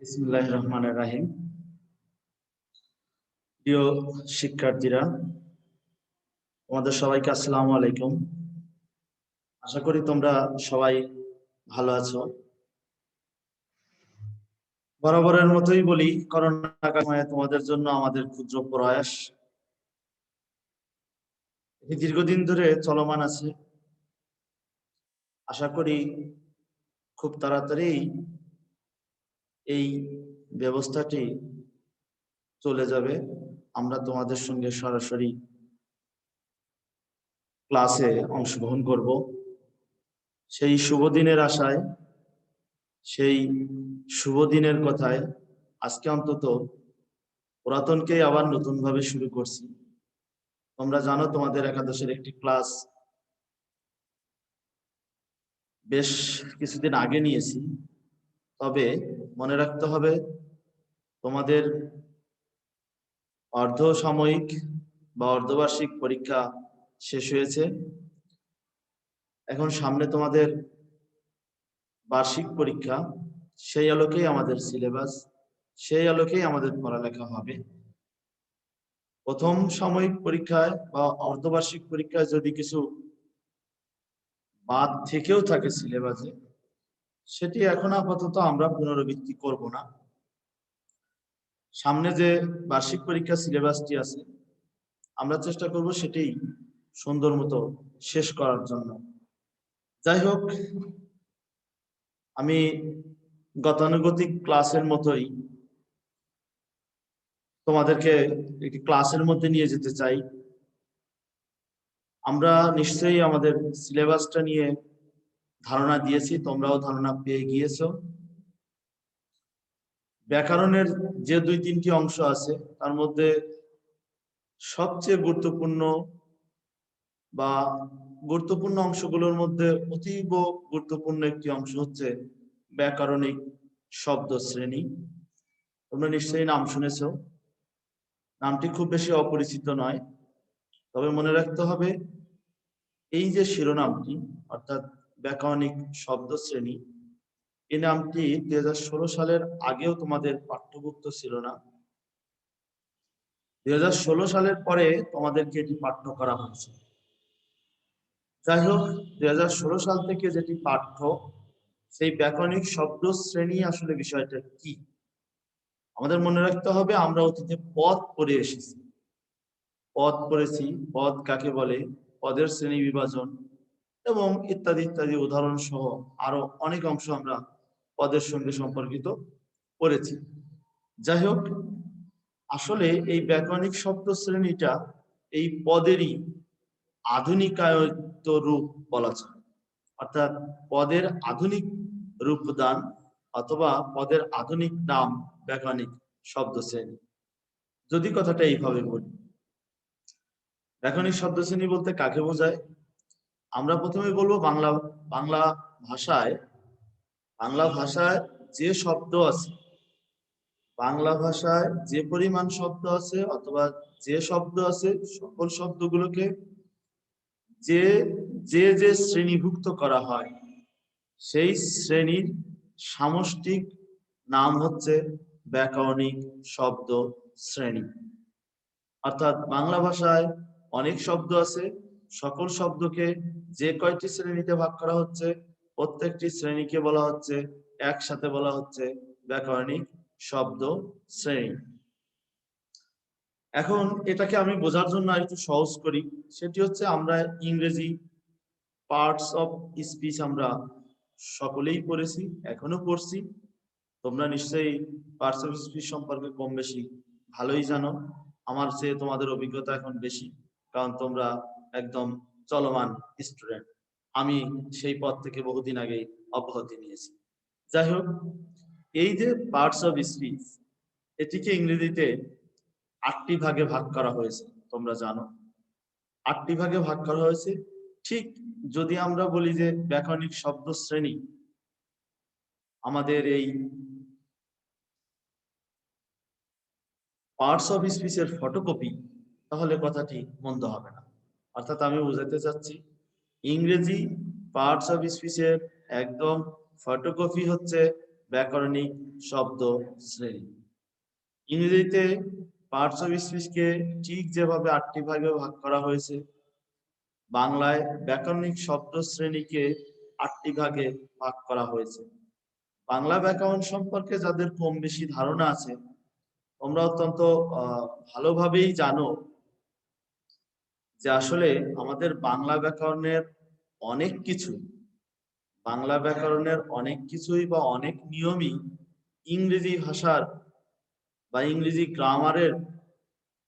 বিসমিল্লাহির রহমানির রহিম। প্রিয় শিক্ষার্থীরা, তোমাদের সবাইকে আসসালামু আলাইকুম। আশা করি তোমরা সবাই ভালো আছো। বরাবরের মতোই বলি, করোনা সময়ে তোমাদের জন্য আমাদের ক্ষুদ্র প্রয়াস দীর্ঘদিন ধরে চলমান আছে। আশা করি খুব তাড়াতাড়ি এই ব্যবস্থাটি চলে যাবে। আমরা তোমাদের সঙ্গে সরাসরি ক্লাসে অংশগ্রহণ করব। সেই শুভ দিনের আশায়, সেই শুভ দিনের কথায় আজকে অন্তত পুরাতনকে আবার নতুন ভাবে শুরু করছি। তোমরা জানো তোমাদের একাদশের একটি ক্লাস বেশ কিছুদিন আগে নিয়েছি, তবে মনে রাখতে হবে তোমাদের অর্ধসাময়িক বা অর্ধবার্ষিক পরীক্ষা শেষ হয়েছে। এখন সামনে তোমাদের বার্ষিক পরীক্ষা, সেই আলোকেই আমাদের সিলেবাস, সেই আলোকেই আমাদের পড়ালেখা হবে। প্রথম সাময়িক পরীক্ষায় বা অর্ধবার্ষিক পরীক্ষায় যদি কিছু বাদ থেকেও থাকে সিলেবাসে, সেটি এখন আপাতত আমরা পুনরাবৃত্তি করব না। সামনে যে বার্ষিক পরীক্ষা সিলেবাসটি আছে, আমরা চেষ্টা করব সেটি সুন্দর মতো শেষ করার জন্য। যাই হোক, আমি গতানুগতিক ক্লাসের মতোই তোমাদেরকে একটি ক্লাসের মধ্যে নিয়ে যেতে চাই। আমরা নিশ্চয়ই আমাদের সিলেবাসটা নিয়ে ধারণা দিয়েছি, তোমরাও ধারণা পেয়ে গিয়েছো। ব্যাকরণের যে ২-৩টি অংশ আছে, তার মধ্যে সবচেয়ে গুরুত্বপূর্ণ বা গুরুত্বপূর্ণ অংশগুলোর মধ্যে অতীব গুরুত্বপূর্ণ একটি অংশ হচ্ছে ব্যাকরণিক শব্দ শ্রেণী। তোমরা নিশ্চয়ই নাম শুনেছো, নামটি খুব বেশি অপরিচিত নয়। তবে মনে রাখতে হবে, এই যে শিরোনামটি অর্থাৎ ব্যাকরণিক শব্দ শ্রেণী, এই নামটি ২০১৬ সালের আগেও তোমাদের পাঠ্যভুক্ত ছিল না। ২০১৬ সালের পরে তোমাদেরকে এটি পাঠ্য করা হয়েছে। যাই হোক, ২০১৬ সাল থেকে যেটি পাঠ্য, সেই ব্যাকরণিক শব্দ শ্রেণী আসলে বিষয়টা কি আমাদের মনে রাখতে হবে। আমরা অতীতে পদ পড়ে এসেছি, পদ পড়েছি, পদ কাকে বলে, পদের শ্রেণী বিভাজন এবং ইত্যাদি ইত্যাদি উদাহরণ সহ আরো অনেক অংশ আমরা পদের সঙ্গে সম্পর্কিত পড়েছি। যাই হোক, আসলে এই ব্যাকরণিক শব্দ শ্রেণীটা এই পদেরই আধুনিকায়িত রূপ বলা যায়, অর্থাৎ পদের আধুনিক রূপদান অথবা পদের আধুনিক নাম ব্যাকরণিক শব্দ শ্রেণী। যদি কথাটা এইভাবে বলি, ব্যাকরণিক শব্দ শ্রেণী বলতে কাকে বোঝায়, আমরা প্রথমে বলবো বাংলা ভাষায় যে শব্দ আছে, বাংলা ভাষায় যে পরিমাণ শব্দ আছে অথবা যে শব্দ আছে, সকল শব্দগুলোকে যে যে যে শ্রেণীভুক্ত করা হয়, সেই শ্রেণীর সামষ্টিক নাম হচ্ছে ব্যাকরণিক শব্দ শ্রেণী। অর্থাৎ বাংলা ভাষায় অনেক শব্দ আছে, সকল শব্দকে যে কয়টি শ্রেণীতে ভাগ করা হচ্ছে, প্রত্যেকটি শ্রেণীকে বলা হচ্ছে, একসাথে বলা হচ্ছে ব্যাকরণিক শব্দ শ্রেণী। এখন এটাকে আমি বোঝার জন্য একটু সহজ করি, সেটি হচ্ছে আমরা ইংরেজি পার্টস অফ স্পিচ আমরা সকলেই পড়েছি, এখনো পড়ছি। তোমরা নিশ্চয়ই পার্টস অফ স্পিচ সম্পর্কে কম বেশি ভালোই জানো। আমার চেয়ে তোমাদের অভিজ্ঞতা এখন বেশি, কারণ তোমরা একদম চলমান স্টুডেন্ট। আমি সেই পদ থেকে বহুদিন আগেই অব্যাহতি নিয়েছি। যাই হোক, এই যে পার্টস অফ স্পিচ, এটিকে ইংরেজিতে ৮টি ভাগে ভাগ করা হয়েছে, তোমরা জানো। ৮টি ভাগে ভাগ করা হয়েছে। ঠিক যদি আমরা বলি যে ব্যাকরণিক শব্দ শ্রেণী আমাদের এই পার্টস অফ স্পিচের ফটোকপি, তাহলে কথাটি মন্দ হবে না। অর্থাৎ আমি বোঝাতে চাচ্ছি, ইংরেজি পার্টস অফ স্পিচের একদম ফটোকপি হচ্ছে ব্যাকরণিক শব্দ শ্রেণী। ইংরেজিতে পার্টস অফ স্পিচকে ঠিক যেভাবে 8টি ভাগে ভাগ করা হয়েছে, বাংলায় ব্যাকরণিক শব্দ শ্রেণীকে 8টি ভাগে ভাগ করা হয়েছে। বাংলা ব্যাকরণ সম্পর্কে যাদের কম বেশি ধারণা আছে, তোমরা অত্যন্ত ভালোভাবেই জানো যে আসলে আমাদের বাংলা ব্যাকরণের অনেক কিছুই বা অনেক নিয়মই ইংরেজি ভাষার বা ইংরেজি গ্রামারের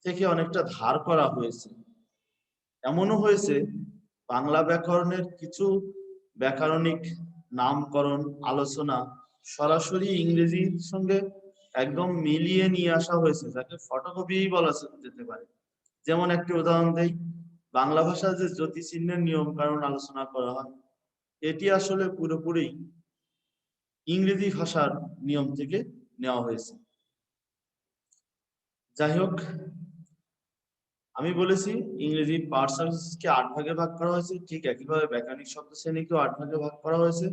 থেকে অনেকটা ধার করা হয়েছে। এমনও হয়েছে বাংলা ব্যাকরণের কিছু ব্যাকরণিক নামকরণ আলোচনা সরাসরি ইংরেজির সঙ্গে একদম মিলিয়ে নিয়ে আসা হয়েছে, যাকে ফটোকপি বলা যেতে পারে। যেমন একটি উদাহরণ দেই, বাংলা ভাষায় যে জ্যোতি চিহ্নের নিয়ম কারণ আলোচনা করা হয়, এটি আসলে পুরোপুরি ইংরেজি ভাষার নিয়ম থেকে নেওয়া হয়েছে। যাই হোক, আমি বলেছি ইংরেজি পার্টস অফ স্পিচকে 8 ভাগে ভাগ করা হয়েছে, ঠিক একইভাবে ব্যাকরণিক শব্দ শ্রেণীকেও 8 ভাগে ভাগ করা হয়েছে।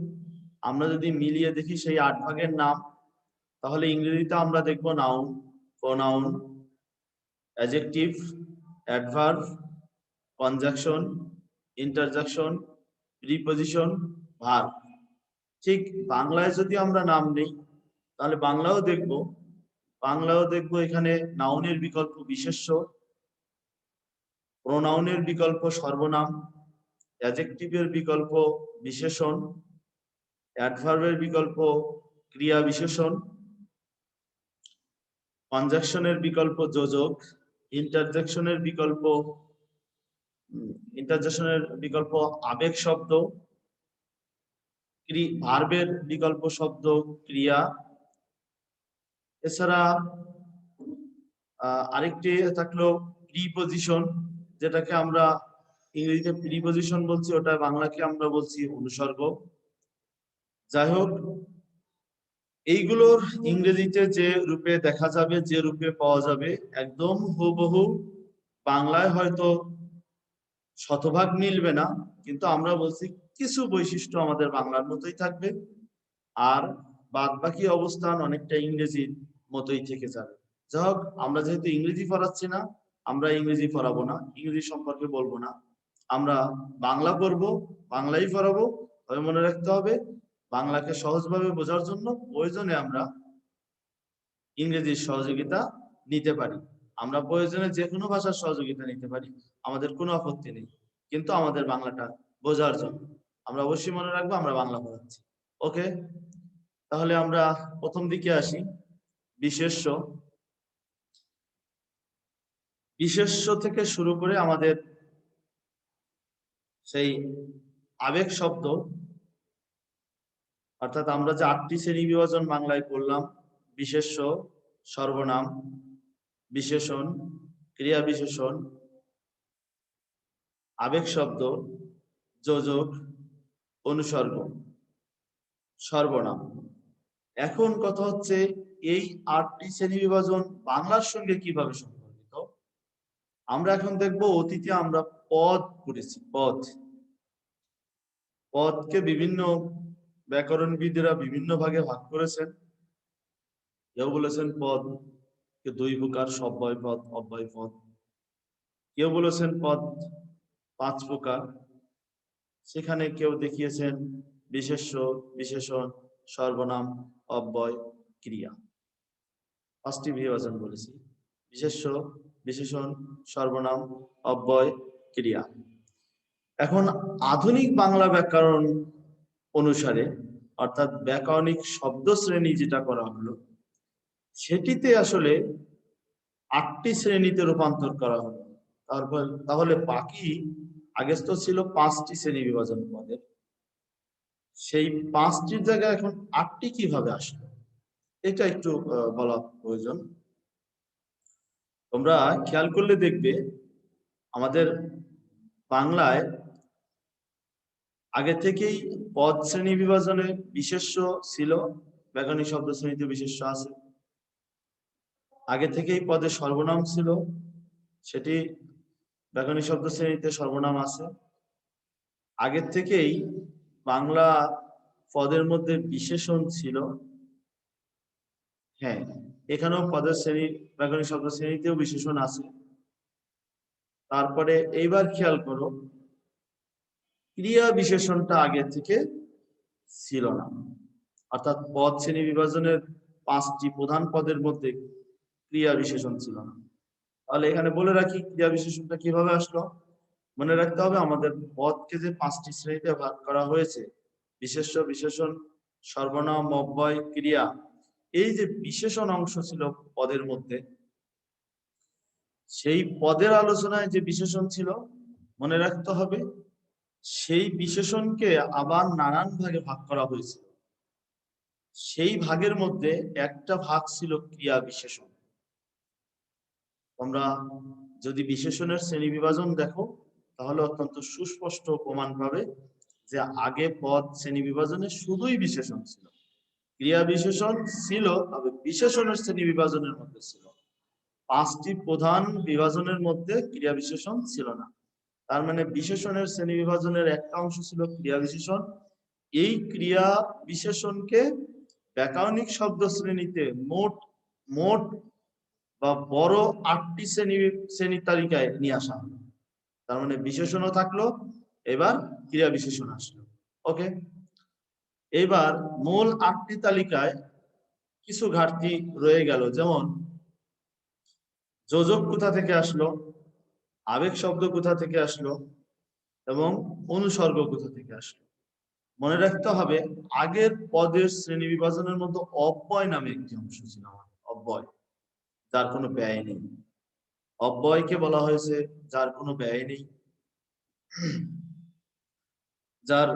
আমরা যদি মিলিয়ে দেখি সেই 8 ভাগের নাম, তাহলে ইংরেজিতে আমরা দেখব noun, pronoun, adjective, adverb, conjunction, interjection, preposition, verb. ঠিক বাংলায় যদি আমরা নাম নেই, তাহলে বাংলাও দেখব এখানে নাউনের বিকল্প বিশেষ্য, প্রোনাউনের বিকল্প সর্বনাম, অ্যাডজেক্টিভের বিকল্প বিশেষণ, অ্যাডভার্বের বিকল্প ক্রিয়া বিশেষণ, কনজাংশনের বিকল্প যোজক, ইন্টারজেকশনের বিকল্প আবেগ শব্দ, ভার্বের বিকল্প শব্দ ক্রিয়া। এছাড়া আরেকটি থাকলো প্রিপজিশন, যেটাকে আমরা ইংরেজিতে প্রিপজিশন বলছি, ওটা বাংলাকে আমরা বলছি অনুসর্গ। যাই হোক, এইগুলোর ইংরেজিতে যে রূপে দেখা যাবে, যে রূপে পাওয়া যাবে, একদম হুবহু বাংলায় হয়তো শতভাগ মিলবে না, কিন্তু আমরা বলছি কিছু বৈশিষ্ট্য আমাদের বাংলার মতোই থাকবে, আর বাদ বাকি অবস্থান অনেকটা ইংরেজির মতোই থেকে যাবে। যাই হোক, আমরা যেহেতু ইংরেজি পড়াচ্ছি না, আমরা ইংরেজি পড়াবো না, ইংরেজি সম্পর্কে বলবো না, আমরা বাংলা পড়বো, বাংলাই পড়াবো। তবে মনে রাখতে হবে, বাংলাকে সহজভাবে বোঝার জন্য প্রয়োজনে আমরা ইংরেজির সহযোগিতা নিতে পারি। আমরা প্রয়োজনে যে কোনো ভাষার সহযোগিতা নিতে পারি, আমাদের কোনো আপত্তি নেই, কিন্তু আমাদের বাংলাটা বোঝার জন্য আমরা অবশ্যই মনে রাখবো আমরা বাংলা পড়াচ্ছি। ওকে, তাহলে আমরা প্রথম দিকে আসি। বিশেষ্য থেকে শুরু করে আমাদের সেই আবেগ শব্দ, অর্থাৎ আমরা যে 8টি শ্রেণী বিভাজন বাংলায় করলাম, বিশেষ্য, সর্বনাম, বিশেষণ, ক্রিয়া বিশেষণ, আবেগ শব্দ, যোজক, অনুসর্গ, সর্বনাম। এখন কথা হচ্ছে এই 8টি শ্রেণী বিভাজন বাংলার সঙ্গে কিভাবে সম্পর্কিত। আমরা এখন দেখব অতীতে আমরা পদ করেছি। পদকে বিভিন্ন ব্যাকরণবিদরা বিভিন্ন ভাগে ভাগ করেছেন। কেউ বলেছেন পদ কে 2 প্রকার, সব্যয় পদ, অব্যয় পদ। কেউ বলেছেন পদ 5 প্রকার। সেখানে কেউ দেখিয়েছেন বিশেষ্য, বিশেষণ, সর্বনাম, অব্যয়, ক্রিয়া। 5টি বিভাজন বলেছি: বিশেষ্য, বিশেষণ, সর্বনাম, অব্যয়, ক্রিয়া। এখন আধুনিক বাংলা ব্যাকরণ অনুসারে, অর্থাৎ ব্যাকরণিক শব্দ শ্রেণী যেটা করা হলো, সেটিতে আসলে 8টি শ্রেণীতে রূপান্তর করা হলো। তাহলে বাকি আগে তো ছিল 5টি শ্রেণী বিভাজন পদের, সেই 5টির জায়গায় এখন 8টি কিভাবে আসলো, এটা একটু বলা প্রয়োজন। তোমরা খেয়াল করলে দেখবে আমাদের বাংলায় আগে থেকেই পদ শ্রেণী বিভাজনে বিশেষ্য ছিল, ব্যাকরণিক শব্দ শ্রেণীতে বিশেষ্য আছে। আগে থেকেই পদে সর্বনাম ছিল, সেটি ব্যাকরণিক শব্দ শ্রেণীতে সর্বনাম আছে। আগে থেকেই বাংলা পদের মধ্যে বিশেষণ ছিল, হ্যাঁ, এখানেও পদের শ্রেণী, ব্যাকরণিক শব্দ শ্রেণীতেও বিশেষণ আছে। তারপরে এইবার খেয়াল করো, ক্রিয়া বিশেষণটা আগে থেকে ছিল না, অর্থাৎ পদ শ্রেণী বিভাজনের 5টি প্রধান পদের মধ্যে ক্রিয়া বিশেষণ ছিল না। তাহলে এখানে বলে রাখি ক্রিয়া বিশেষণটা কিভাবে আসলো। মনে রাখতে হবে আমাদের পদকে যে 5টি শ্রেণীতে ভাগ করা হয়েছে, বিশেষ্য, বিশেষণ, সর্বনাম, অব্যয়, ক্রিয়া, এই যে বিশেষণ অংশ ছিল পদের মধ্যে, সেই পদের আলোচনায় যে বিশেষণ ছিল, মনে রাখতে হবে সেই বিশেষণকে আবার নানান ভাগে ভাগ করা হয়েছিল। সেই ভাগের মধ্যে একটা ভাগ ছিল ক্রিয়া বিশেষণ। তোমরা যদি বিশেষণের শ্রেণী বিভাজন দেখো তাহলে অত্যন্ত সুস্পষ্ট প্রমাণ পাবে যে আগে পদ শ্রেণী বিভাজনে শুধুই বিশেষণ ছিল, ক্রিয়া বিশেষণ ছিল, তবে বিশেষণের শ্রেণী বিভাজনের মধ্যে ছিল। 5টি প্রধান বিভাজনের মধ্যে ক্রিয়া বিশেষণ ছিল না। তার মানে বিশেষণের শ্রেণী বিভাজনের একটা অংশ ছিল ক্রিয়া বিশেষণ। এই ক্রিয়া বিশেষণকে ব্যাকরণিক শব্দ শ্রেণীতে মোট মোট বা বড় 8টি শ্রেণীর তালিকায় নিয়ে আসা হলো। তার মানে বিশেষণও থাকলো, এবার ক্রিয়া বিশেষণ আসলো। ওকে, এবার মূল 8টি তালিকায় কিছু ঘাটতি রয়ে গেল, যেমন যোজক কোথা থেকে আসলো, আবেগ শব্দ কোথা থেকে আসলো, এবং অনুসর্গ কোথা থেকে আসলো। মনে রাখতে হবে আগের পদের শ্রেণী বিভাজনের মধ্যে অব্যয় নামে একটি অংশ ছিল, অব্যয়, যার কোনো ব্যয় নেই। অব্যয়কে বলা হয়েছে যার কোনো ব্যয় নেই, যার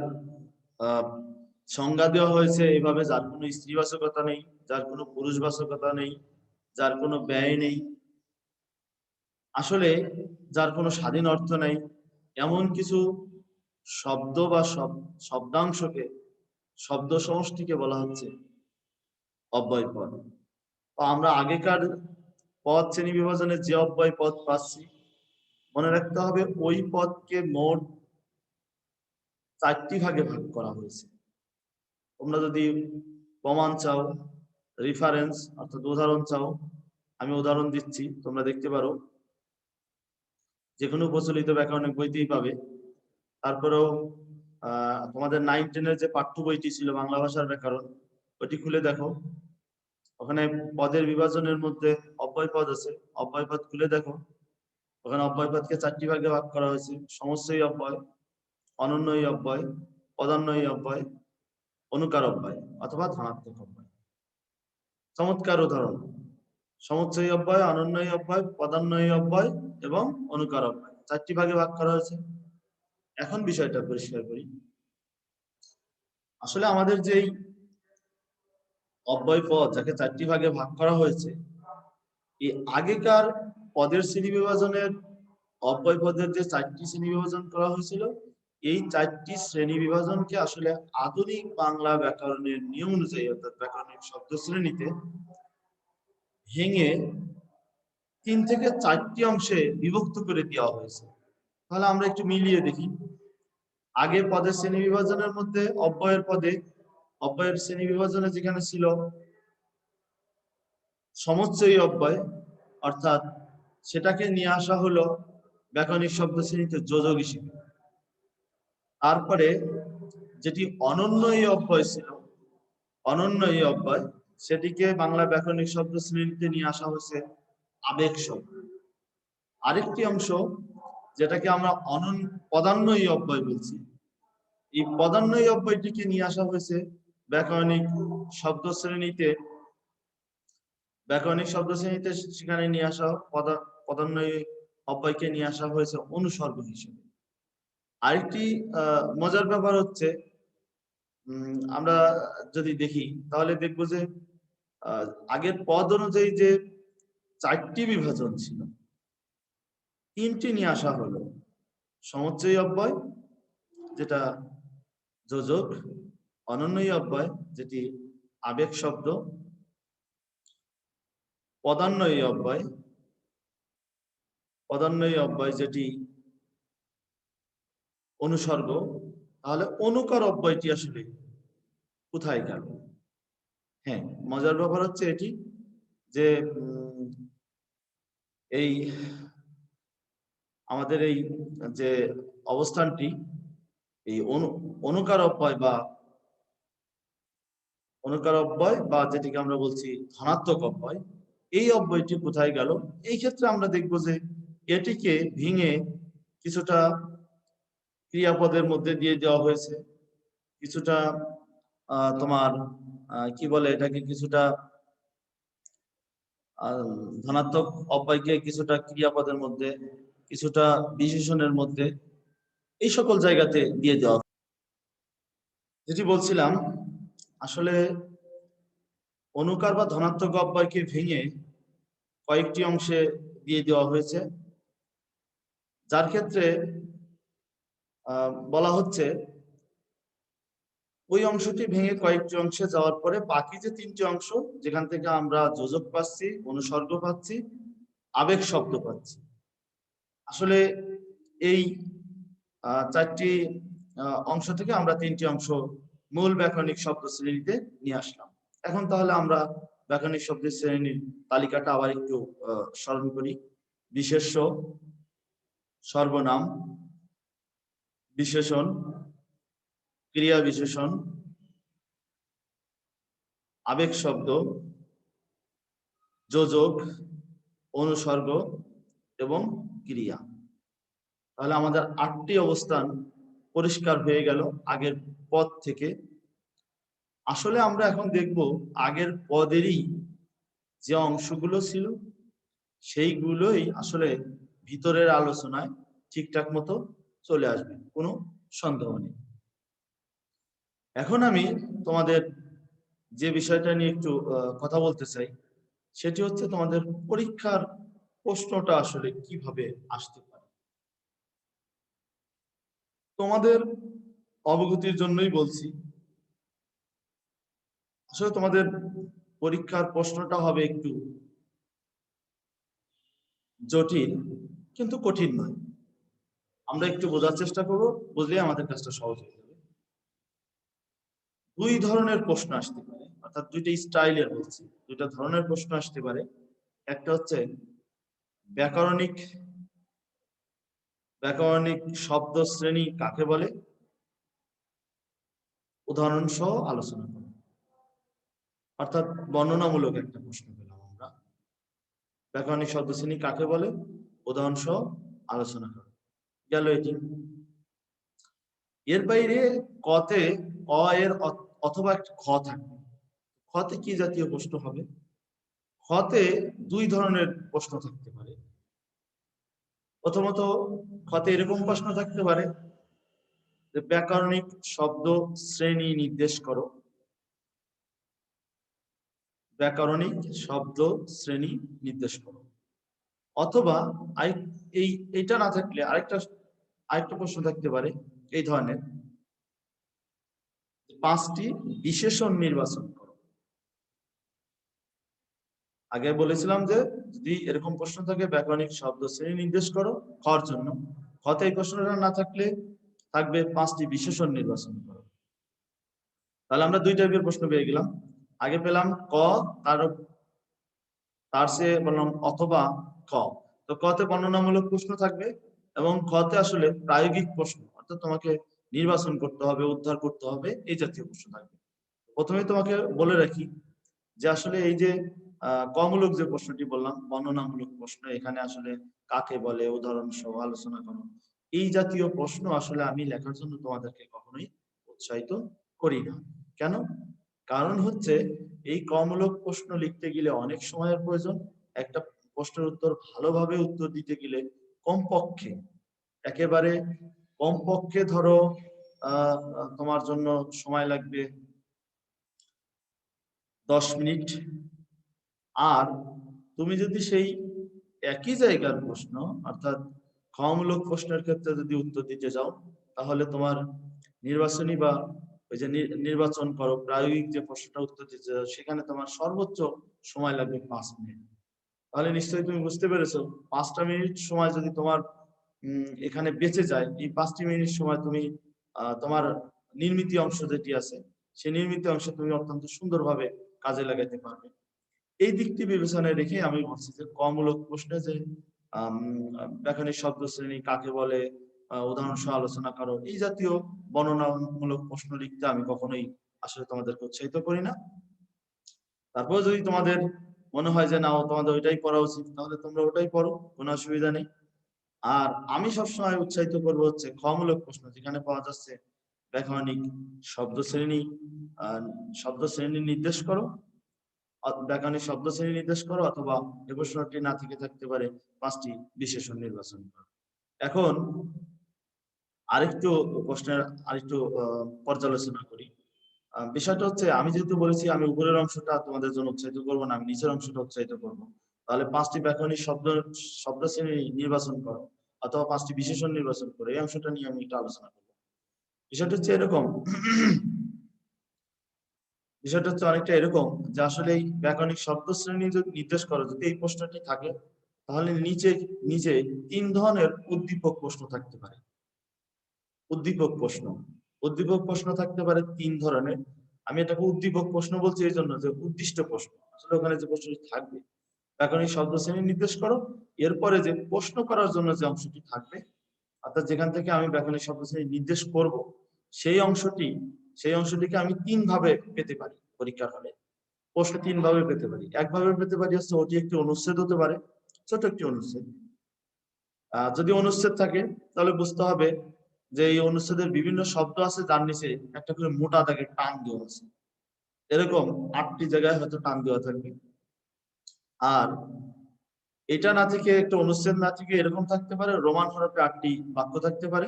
সংজ্ঞা দেওয়া হয়েছে এইভাবে, যার কোনো স্ত্রীবাচকতা নেই, যার কোনো পুরুষবাচকতা নেই, যার কোনো ব্যয় নেই, আসলে যার কোনো স্বাধীন অর্থ নেই, এমন কিছু শব্দ বা শব্দাংশকে, শব্দ সমষ্টিকে বলা হচ্ছে অব্যয় পদ। তো আমরা আগেকার পদ শ্রেণী বিভাজনে যে অব্যয় পদ পাচ্ছি, মনে রাখতে হবে ওই পদকে মোট 4টি ভাগে ভাগ করা হয়েছে। তোমরা যদি প্রমাণ চাও, রেফারেন্স অর্থাৎ উদাহরণ চাও, আমি উদাহরণ দিচ্ছি, তোমরা দেখতে পারো, যে কোনো প্রচলিত ব্যাকরণিক বইতেই পাবে। তারপরেও তোমাদের 9-10-এর যে পাঠ্য বইটি ছিল বাংলা ভাষার ব্যাকরণ, ওটি খুলে দেখো, ওখানে পদের বিভাজনের মধ্যে অব্যয় পদ আছে, অব্যয় পদ খুলে দেখো, ওখানে অব্যয় পদকে 4টি ভাগে ভাগ করা হয়েছে: সমস্যই অব্যয়, অনন্যই অব্যয়, পদান্বয়ী অব্যয়, অনুকার অব্যয় অথবা ধনাত্মক অব্যয়। চমৎকার উদাহরণ, সমুচ্চয়ী অব্যয়, অনন্যই অব্যয়, পদান্বয়ী অব্যয় এবং অনুকার অব্যয়, 4টি ভাগে ভাগ করা হয়েছে। এখন বিষয়টা পরিষ্কার করি, আসলে আমাদের যেই অব্যয় পদ যাকে 4টি ভাগে ভাগ করা হয়েছে, এই আগেকার পদের শ্রেণী বিভাজনের অব্যয় পদের যে 4টি শ্রেণী বিভাজন করা হয়েছিল, এই 4টি শ্রেণী বিভাজনকে আসলে আধুনিক বাংলা ব্যাকরণের নিয়ম অনুযায়ী অর্থাৎ ব্যাকরণিক শব্দ শ্রেণীতে ভেঙে 3 থেকে 4টি অংশে বিভক্ত করে দেওয়া হয়েছে। তাহলে আমরা একটু মিলিয়ে দেখি। আগে পদের শ্রেণী বিভাজনের মধ্যে অব্যয়ের শ্রেণী বিভাজনে যেখানে ছিল সমুচ্চয়ী অব্যয়, অর্থাৎ সেটাকে নিয়ে আসা হলো ব্যাকরণিক শব্দ শ্রেণীতে যোজক হিসেবে। তারপরে যেটি অনন্যই অব্যয় ছিল, অনন্যই অব্যয়, সেটিকে বাংলা ব্যাকরণিক শব্দ শ্রেণীতে নিয়ে আসা হয়েছে আবেগ শব্দ। আরেকটি অংশ যেটাকে আমরা পদান্বয়ী অব্যয় বলছি, এই পদান্বয়ী অব্যয়টিকে নিয়ে আসা হয়েছে ব্যাকরণিক শব্দ শ্রেণীতে, সেখানে নিয়ে আসা পদান্বয়ী অব্যয়কে নিয়ে আসা হয়েছে অনুসর্গ হিসেবে। আরেকটি মজার ব্যাপার হচ্ছে, আমরা যদি দেখি তাহলে দেখবো যে আগের পদ অনুযায়ী যে 4টি বিভাজন ছিল, 3টি নিয়ে আসা হলো: সমুচ্চয়ী অব্যয় যেটা যোজক, অনন্যই অব্যয় যেটি আবেগ শব্দ, পদান্বয়ী অব্যয় যেটি অনুসর্গ। তাহলে অনুকার অব্যয়টি আসলে কোথায় গেল? হ্যাঁ, মজার ব্যাপার হচ্ছে এটি, যে এই আমাদের এই যে অবস্থানটি এই অনুকার অব্যয় বা যেটিকে আমরা বলছি ধনাত্মক অব্যয়, এই অব্যয়টি কোথায় গেল? এই ক্ষেত্রে আমরা দেখব যে এটিকে ভেঙে কিছুটা ক্রিয়াপদের মধ্যে দিয়ে দেওয়া হয়েছে, কিছুটা তোমার কি বলে এটাকে, কিছুটা ধনাত্মক অব্যয়কে কিছুটা ক্রিয়াপদের মধ্যে, কিছুটা বিশেষণের মধ্যে, এই সকল জায়গাতে দিয়ে দেওয়া। যেটি বলছিলাম, আসলে অনুকার বা ধনাত্মক অব্যয়কে ভেঙে কয়েকটি অংশে দিয়ে দেওয়া হয়েছে, যার ক্ষেত্রে বলা হচ্ছে ওই অংশটি ভেঙে কয়েকটি অংশে যাওয়ার পরে বাকি যে তিনটি অংশ, যেখান থেকে আমরা যোজক পাচ্ছি, অনুসর্গ পাচ্ছি, আবেগ শব্দ পাচ্ছি, আসলে এই চারটি অংশ থেকে আমরা তিনটি অংশ মূল ব্যাকরণিক শব্দ শ্রেণীতে নিয়ে আসলাম। এখন তাহলে আমরা ব্যাকরণিক শব্দ শ্রেণীর তালিকাটা আবার একটু স্মরণ করি। বিশেষ্য, সর্বনাম, বিশেষণ, ক্রিয়া বিশেষণ, আবেগ শব্দ, যোজক, অনুসর্গ এবং ক্রিয়া। তাহলে আমাদের 8টি অবস্থান পরিষ্কার হয়ে গেল আগের পদ থেকে। আসলে আমরা এখন দেখব আগের পদেরই যে অংশগুলো ছিল সেইগুলোই আসলে ভিতরের আলোচনায় ঠিকঠাক মতো চলে আসবে, কোনো সন্দেহ নেই। এখন আমি তোমাদের যে বিষয়টা নিয়ে একটু কথা বলতে চাই, সেটি হচ্ছে তোমাদের পরীক্ষার প্রশ্নটা আসলে কিভাবে আসতে পারে। তোমাদের অবগতির জন্যই বলছি, আসলে তোমাদের পরীক্ষার প্রশ্নটা হবে একটু জটিল, কিন্তু কঠিন নয়। আমরা একটু বোঝার চেষ্টা করব, বুঝলে আমাদের কাজটা সহজ হয়ে যাবে। দুই ধরনের প্রশ্ন আসতে পারে, অর্থাৎ দুইটা স্টাইলের বলছি, দুইটা ধরনের প্রশ্ন আসতে পারে। একটা হচ্ছে ব্যাকরণিক শব্দ শ্রেণী কাকে বলে, উদাহরণ সহ আলোচনা করব। অর্থাৎ বর্ণনামূলক একটা প্রশ্ন পেলাম আমরা, ব্যাকরণিক শব্দ শ্রেণী কাকে বলে, উদাহরণ সহ আলোচনা করব। গেল এটি। এর বাইরে কতে অ এর অথবা একটা খ থাকবে। খতে কি জাতীয় প্রশ্ন হবে? খতে দুই ধরনের প্রশ্ন থাকতে পারে। প্রথমত খতে এরকম প্রশ্ন থাকতে পারে যে ব্যাকরণিক শব্দ শ্রেণী নির্দেশ করো, ব্যাকরণিক শব্দ শ্রেণী নির্দেশ করো। অথবা এইটা না থাকলে আরেকটা প্রশ্ন থাকতে পারে এই ধরনের, 5টি বিশেষণ নির্বাচন করো। আগে বলেছিলাম যে যদি এরকম প্রশ্ন থাকে ব্যাকরণিক শব্দ শ্রেণী নির্দেশ করো খর জন্য, খতে এই প্রশ্নটা না থাকলে থাকবে 5টি বিশেষণ নির্বাচন করো। তাহলে আমরা দুই টাইপের প্রশ্ন পেয়ে গেলাম। আগে পেলাম ক, তার সে বললাম অথবা ক। তো কতে বর্ণনামূলক প্রশ্ন থাকবে এবং খতে আসলে প্রায়োগিক প্রশ্ন, অর্থাৎ তোমাকে নির্বাচন করতে হবে, উদ্ধার করতে হবে, এই জাতীয় প্রশ্ন থাকবে। প্রথমে তোমাকে বলে রাখি যে আসলে এই যে কমূলক যে প্রশ্নটি বললাম, বর্ণনামূলক প্রশ্ন, এখানে আসলে কাকে বলে, উদাহরণ সহ আলোচনা করো, এই জাতীয় প্রশ্ন আসলে আমি লেখার জন্য তোমাদেরকে কখনোই উৎসাহিত করি না। কেন? কারণ হচ্ছে এই কমূলক প্রশ্ন লিখতে গেলে অনেক সময়ের প্রয়োজন। একটা প্রশ্নের উত্তর ভালোভাবে উত্তর দিতে গেলে কমপক্ষে, একেবারে কমপক্ষে ধরো তোমার জন্য সময় লাগবে 10 মিনিট। আর তুমি যদি সেই একই জায়গার প্রশ্ন, অর্থাৎ ক্ষমূলক প্রশ্নের ক্ষেত্রে যদি উত্তর দিতে যাও, তাহলে তোমার নির্বাচনী বা ওই যে নির্বাচন করো প্রায়োগিক যে প্রশ্নটা উত্তর দিতে যাও, সেখানে তোমার সর্বোচ্চ সময় লাগবে 5 মিনিট। তাহলে নিশ্চয়ই তুমি বুঝতে পেরেছো, 5টা মিনিট সময় যদি তোমার এখানে বেঁচে যায়, এই 5টি মিনিট সময় তুমি তোমার নির্মিতি অংশ যেটি আছে সেই নির্মিতি অংশ তুমি অত্যন্ত সুন্দরভাবে কাজে লাগাতে পারবে। এই দিকটি বিবেচনায় রেখে আমি বলছি যে কমূলক প্রশ্নে যে ব্যাকরণিক শব্দ শ্রেণী কাকে বলে, উদাহরণ সহ আলোচনা করো, এই জাতীয় বর্ণনামূলক প্রশ্ন লিখতে আমি কখনোই আসলে তোমাদেরকে উৎসাহিত করি না। তারপর যদি তোমাদের মনে হয় যে না তোমাদের ওইটাই পড়া উচিত, তাহলে তোমরা ওটাই পড়ো, কোনো অসুবিধা নেই। আর আমি সবসময় উৎসাহিত করবো হচ্ছে খমূলক প্রশ্ন, যেখানে পাওয়া যাচ্ছে ব্যাকরণিক শব্দ শ্রেণী নির্দেশ করো, ব্যাকরণিক শব্দ শ্রেণী নির্দেশ করো, অথবা এই প্রশ্নটি না থেকে থাকতে পারে 5টি বিশেষণ নির্বাচন করো। এখন আরেকটু প্রশ্নের আরেকটু পর্যালোচনা করি। বিষয়টা হচ্ছে, আমি যেহেতু বলেছি আমি উপরের অংশটা তোমাদের জন্য উৎসাহিত করবো না, আমি নিচের অংশটা উৎসাহিত করবো। তাহলে 5টি ব্যাকরণিক শব্দ শ্রেণী নির্বাচন করো অথবা 5টি বিশেষণ নির্বাচন করো, এই অংশটা নিয়ে আমি একটু আলোচনা করবো। বিষয়টা হচ্ছে এরকম, বিষয়টা হচ্ছে অনেকটা এরকম যে আসলে এই ব্যাকরণিক শব্দ শ্রেণী যদি নির্দেশ করো, যদি এই প্রশ্নটি থাকে, তাহলে নিচে 3 ধরনের উদ্দীপক প্রশ্ন থাকতে পারে। উদ্দীপক প্রশ্ন থাকতে পারে 3 ধরনের। আমি এটাকে উদ্দীপক প্রশ্ন বলছি এই জন্য যে উদ্দিষ্ট প্রশ্ন, আসলে ওখানে যে প্রশ্নটি থাকবে ব্যাকরণিক শব্দ শ্রেণী নির্দেশ করো, এরপরে যে প্রশ্ন করার জন্য যে অংশটি থাকবে, অর্থাৎ যেখান থেকে আমি ব্যাকরণিক শব্দ শ্রেণী নির্দেশ করব, সেই অংশটিকে আমি 3 ভাবে পেতে পারি পরীক্ষার হলে। প্রশ্ন 3 ভাবে পেতে পারি। একভাবে পেতে পারি হচ্ছে ওটি একটি অনুচ্ছেদ হতে পারে, ছোট একটি অনুচ্ছেদ। যদি অনুচ্ছেদ থাকে তাহলে বুঝতে হবে যে এই অনুচ্ছেদের বিভিন্ন শব্দ আছে যার নিচে একটা করে মোটা দাগে টান দেওয়া আছে, এরকম 8টি জায়গায় হয়তো টান দেওয়া থাকবে। আর এটা না থেকে, একটা অনুচ্ছেদ না থেকে এরকম থাকতে পারে রোমান হরফে 8টি বাক্য থাকতে পারে,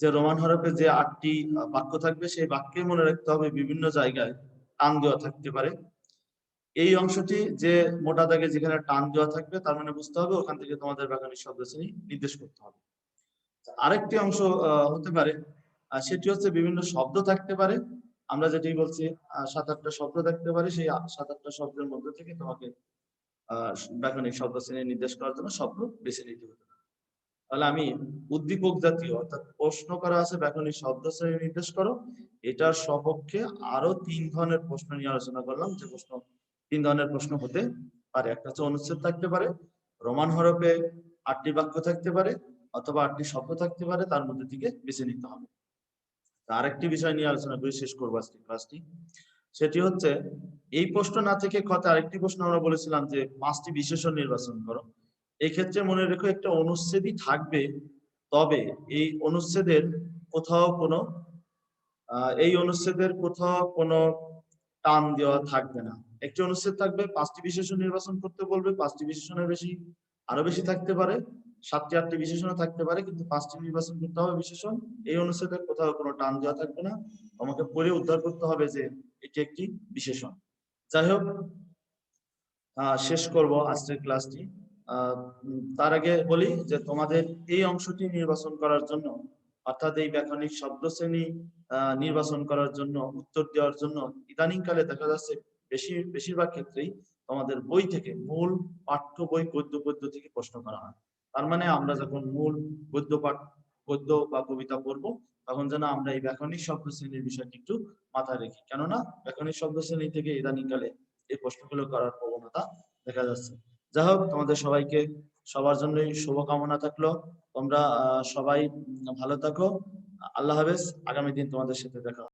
যে রোমান হরফে যে 8টি বাক্য থাকবে সেই বাক্যে মনে রাখতে হবে বিভিন্ন জায়গায় টান দেওয়া থাকতে পারে। এই অংশটি যে মোটা দাগে যেখানে টান দেওয়া থাকবে, তার মানে বুঝতে হবে ওখান থেকে তোমাদের ব্যাকরণিক শব্দ শ্রেণী নির্দেশ করতে হবে। আরেকটি অংশ হতে পারে, সেটি হচ্ছে বিভিন্ন শব্দ থাকতে পারে। আমরা যেটি বলছি 7-8টা শব্দ থাকতে পারে, সেই 7-8টা শব্দের মধ্যে থেকে তোমাকে ব্যাকরণিক শব্দ শ্রেণী নির্দেশ করার জন্য শব্দ বেছে নিতে হবে। তাহলে আমি উদ্দীপক জাতীয়, অর্থাৎ প্রশ্ন করা আছে ব্যাকরণিক শব্দ শ্রেণী নির্দেশ করো, এটার সপক্ষে আরো 3 ধরনের প্রশ্ন নিয়ে আলোচনা করলাম, যে প্রশ্ন 3 ধরনের প্রশ্ন হতে পারে। একটা হচ্ছে অনুচ্ছেদ থাকতে পারে, রোমান হরফে 8টি বাক্য থাকতে পারে, অথবা 8টি শব্দ থাকতে পারে, তার মধ্যে থেকে বেছে নিতে হবে। আরেকটি বিষয় নিয়ে আলোচনা করে শেষ করবো আজকে ক্লাসটি, সেটি হচ্ছে এই প্রশ্ন না থেকে কথা আরেকটি প্রশ্ন আমরা বলেছিলাম যে 5টি বিশেষণ নির্বাচন করো। এই ক্ষেত্রে মনে রেখো একটা অনুচ্ছেদই থাকবে, তবে এই অনুচ্ছেদের কোথাও কোনো টান দেওয়া থাকবে না। একটি অনুচ্ছেদ থাকবে, 5টি বিশেষণ নির্বাচন করতে বলবে, 5টি বিশেষণের বেশি আরো বেশি থাকতে পারে, 7টি 8টি বিশেষণ থাকতে পারে, কিন্তু 5টি নির্বাচন করতে হবে বিশেষণ। এই অনুচ্ছেদের কোথাও কোনো টান দেওয়া থাকবে না, আমাকে পড়ে উদ্ধার করতে হবে যে এটি একটি বিশেষণ। যাই হোক, শেষ করব আজকের ক্লাসটি। তার আগে বলি যে তোমাদের এই অংশটি নির্বাচন করার জন্য, অর্থাৎ এই ব্যাকরণিক শব্দ শ্রেণী নির্বাচন করার জন্য, উত্তর দেওয়ার জন্য ইদানিংকালে দেখা যাচ্ছে বেশিরভাগ ক্ষেত্রেই তোমাদের বই থেকে, মূল পাঠ্য বই গদ্য থেকে প্রশ্ন করা হয়। তার মানে আমরা যখন মূল গদ্য বা কবিতা পড়বো, তখন যেন আমরা এই ব্যাকরণিক শব্দ শ্রেণীর বিষয়টি একটু মাথায় রেখি, কেননা ব্যাকরণিক শব্দ শ্রেণী থেকে ইদানিংকালে এই প্রশ্নগুলো করার প্রবণতা দেখা যাচ্ছে। যাই হোক, তোমাদের সবাইকে সবার জন্যই শুভকামনা থাকলো। তোমরা সবাই ভালো থাকো। আল্লাহ হাফেজ। আগামী দিন তোমাদের সাথে দেখা হবে।